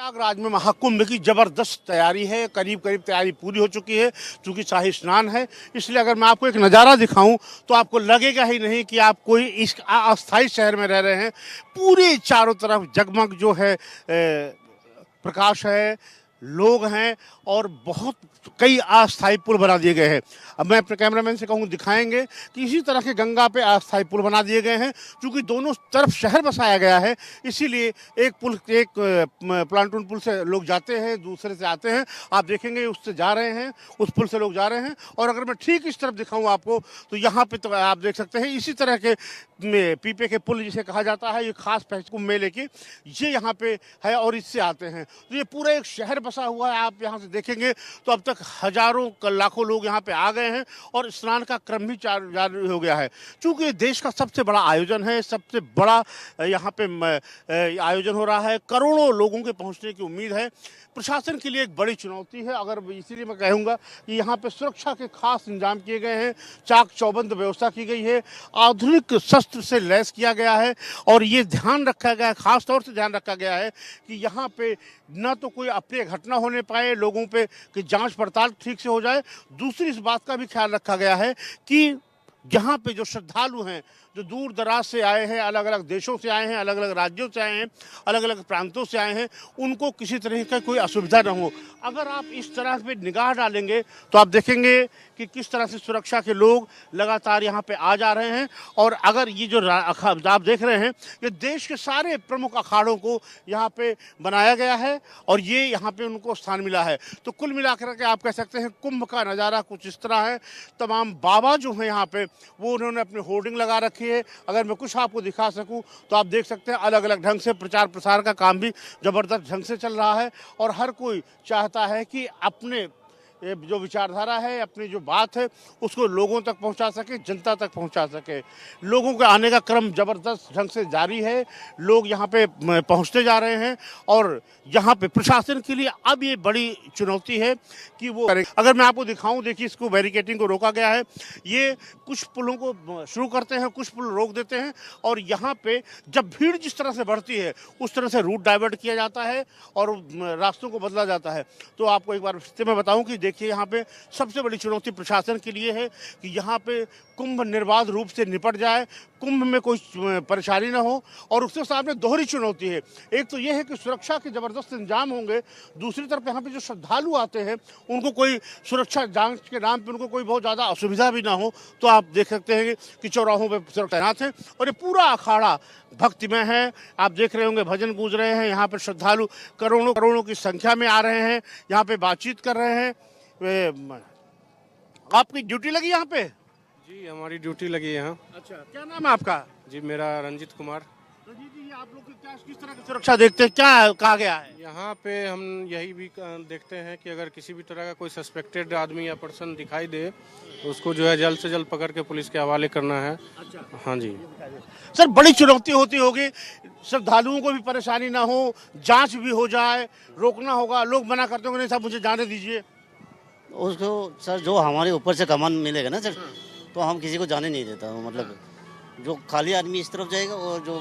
प्रयागराज में महाकुंभ की जबरदस्त तैयारी है। करीब करीब तैयारी पूरी हो चुकी है। चूंकि शाही स्नान है, इसलिए अगर मैं आपको एक नज़ारा दिखाऊं तो आपको लगेगा ही नहीं कि आप कोई इस अस्थायी शहर में रह रहे हैं। पूरे चारों तरफ जगमग जो है प्रकाश है, लोग हैं और बहुत कई अस्थायी पुल बना दिए गए हैं। अब मैं अपने कैमरामैन से कहूँ दिखाएंगे कि इसी तरह के गंगा पे अस्थायी पुल बना दिए गए हैं। क्योंकि दोनों तरफ शहर बसाया गया है, इसीलिए एक प्लांटून पुल से लोग जाते हैं, दूसरे से आते हैं। आप देखेंगे उससे जा रहे हैं, उस पुल से लोग जा रहे हैं। और अगर मैं ठीक इस तरफ दिखाऊँ आपको तो यहाँ पे तो आप देख सकते हैं इसी तरह के पीपे के पुल जिसे कहा जाता है, ये खास कुंभ मेले की ये यहाँ पे है और इससे आते हैं। तो ये पूरा एक शहर बसा हुआ है। आप यहाँ से देखेंगे तो अब तक हजारों लाखों लोग यहाँ पे आ गए हैं और स्नान का क्रम भी जारी हो गया है। चूँकि ये देश का सबसे बड़ा आयोजन है, सबसे बड़ा यहाँ पे आयोजन हो रहा है, करोड़ों लोगों के पहुँचने की उम्मीद है। प्रशासन के लिए एक बड़ी चुनौती है। अगर इसीलिए मैं कहूँगा कि यहाँ पे सुरक्षा के खास इंतजाम किए गए हैं, चाक चौबंद व्यवस्था की गई है, आधुनिक शस्त्र से लैस किया गया है। और ये ध्यान रखा गया है, खास तौर से ध्यान रखा गया है कि यहाँ पे न तो कोई अप्रिय घटना होने पाए, लोगों पे कि जांच पड़ताल ठीक से हो जाए। दूसरी इस बात का भी ख्याल रखा गया है कि यहाँ पे जो श्रद्धालु हैं, जो दूर दराज से आए हैं, अलग अलग देशों से आए हैं, अलग अलग राज्यों से आए हैं, अलग अलग प्रांतों से आए हैं, उनको किसी तरह का कोई असुविधा न हो। अगर आप इस तरह पे निगाह डालेंगे तो आप देखेंगे कि किस तरह से सुरक्षा के लोग लगातार यहाँ पे आ जा रहे हैं। और अगर ये जो आप देख रहे हैं, ये देश के सारे प्रमुख अखाड़ों को यहाँ पे बनाया गया है और ये यहाँ पे उनको स्थान मिला है। तो कुल मिलाकर के आप कह सकते हैं कुंभ का नज़ारा कुछ इस तरह है। तमाम बाबा जो हैं यहाँ पे वो उन्होंने अपनी होर्डिंग लगा रखी है। अगर मैं कुछ आपको दिखा सकूं तो आप देख सकते हैं अलग अलग ढंग से प्रचार प्रसार का काम भी जबरदस्त ढंग से चल रहा है। और हर कोई चाहता है कि अपने जो विचारधारा है, अपनी जो बात है, उसको लोगों तक पहुंचा सके, जनता तक पहुंचा सके। लोगों के आने का क्रम जबरदस्त ढंग से जारी है। लोग यहाँ पे पहुंचते जा रहे हैं और यहाँ पे प्रशासन के लिए अब ये बड़ी चुनौती है कि वो अगर मैं आपको दिखाऊं, देखिए इसको बैरिकेटिंग को रोका गया है। ये कुछ पुलों को शुरू करते हैं, कुछ पुल रोक देते हैं और यहाँ पे जब भीड़ जिस तरह से बढ़ती है उस तरह से रूट डाइवर्ट किया जाता है और रास्तों को बदला जाता है। तो आपको एक बार फिर मैं बताऊँ कि देखिए यहाँ पे सबसे बड़ी चुनौती प्रशासन के लिए है कि यहाँ पे कुंभ निर्बाध रूप से निपट जाए, कुंभ में कोई परेशानी ना हो। और उसके सामने दोहरी चुनौती है। एक तो ये है कि सुरक्षा के जबरदस्त इंतजाम होंगे, दूसरी तरफ यहाँ पे जो श्रद्धालु आते हैं उनको कोई सुरक्षा जांच के नाम पे उनको कोई बहुत ज़्यादा असुविधा भी ना हो। तो आप देख सकते हैं कि चौराहों पर सुरक्षा तैनात है और ये पूरा अखाड़ा भक्तिमय है। आप देख रहे होंगे भजन गूंज रहे हैं, यहाँ पर श्रद्धालु करोड़ों करोड़ों की संख्या में आ रहे हैं, यहाँ पे बातचीत कर रहे हैं। आपकी ड्यूटी लगी यहाँ पे? जी हमारी ड्यूटी लगी है यहाँ। अच्छा, क्या नाम है आपका? जी मेरा रंजित कुमार। रंजीत जी, आप लोग क्या किस तरह की सुरक्षा देखते हैं, क्या कहा गया है? यहाँ पे हम यही भी देखते हैं कि अगर किसी भी तरह का कोई सस्पेक्टेड आदमी या पर्सन दिखाई दे तो उसको जो है जल्द से जल्द पकड़ के पुलिस के हवाले करना है। अच्छा, हाँ जी सर बड़ी चुनौती होती होगी, श्रद्धालुओं को भी परेशानी ना हो, जांच भी हो जाए, रोकना होगा। लोग मना करते होंगे नहीं साहब मुझे जाने दीजिए। उसको सर जो हमारे ऊपर से कमान मिलेगा ना सर, तो हम किसी को जाने नहीं देता। मतलब जो खाली आदमी इस तरफ जाएगा और जो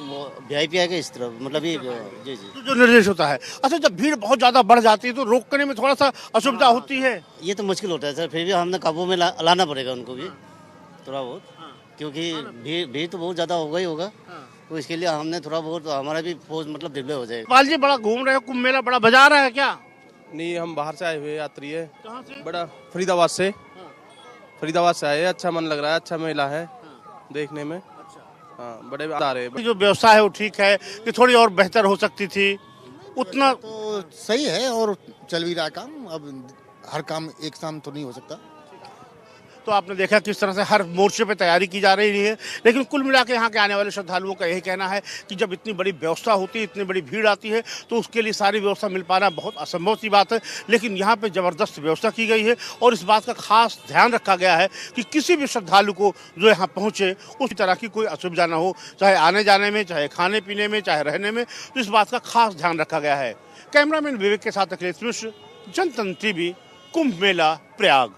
वीआईपी आएगा इस तरफ, मतलब ये जी जी तो जो निर्देश होता है। अच्छा, जब भीड़ बहुत ज्यादा बढ़ जाती है तो रोकने में थोड़ा सा असुविधा होती है। ये तो मुश्किल होता है सर, फिर भी हमने काबू में लाना पड़ेगा उनको भी थोड़ा बहुत, क्योंकि भीड़ तो बहुत ज़्यादा होगा ही होगा। तो इसके लिए हमने थोड़ा बहुत हमारा भी फोर्स मतलब डिप्लॉय हो जाएगा। पाल जी बड़ा घूम रहे हो, कुंभ मेला बड़ा बजा रहा है क्या? नहीं, हम बाहर से आए हुए यात्री है। कहाँ से? बड़ा फरीदाबाद से। फरीदाबाद से आए, अच्छा मन लग रहा है, अच्छा मेला है देखने में। हाँ, बड़े आ रहे हैं। जो व्यवस्था है वो ठीक है कि थोड़ी और बेहतर हो सकती थी? उतना तो सही है और चल भी रहा है काम। अब हर काम एक साथ तो नहीं हो सकता। तो आपने देखा किस तरह से हर मोर्चे पे तैयारी की जा रही है। लेकिन कुल मिला के यहाँ के आने वाले श्रद्धालुओं का यही कहना है कि जब इतनी बड़ी व्यवस्था होती है, इतनी बड़ी भीड़ आती है तो उसके लिए सारी व्यवस्था मिल पाना बहुत असंभव सी बात है। लेकिन यहाँ पे ज़बरदस्त व्यवस्था की गई है और इस बात का खास ध्यान रखा गया है कि किसी भी श्रद्धालु को जो यहाँ पहुँचे उस तरह की कोई असुविधा ना हो, चाहे आने जाने में, चाहे खाने पीने में, चाहे रहने में। तो इस बात का खास ध्यान रखा गया है। कैमरामैन विवेक के साथ अखिलेश मिश्र, जनतंत्र टीवी, कुंभ मेला प्रयाग।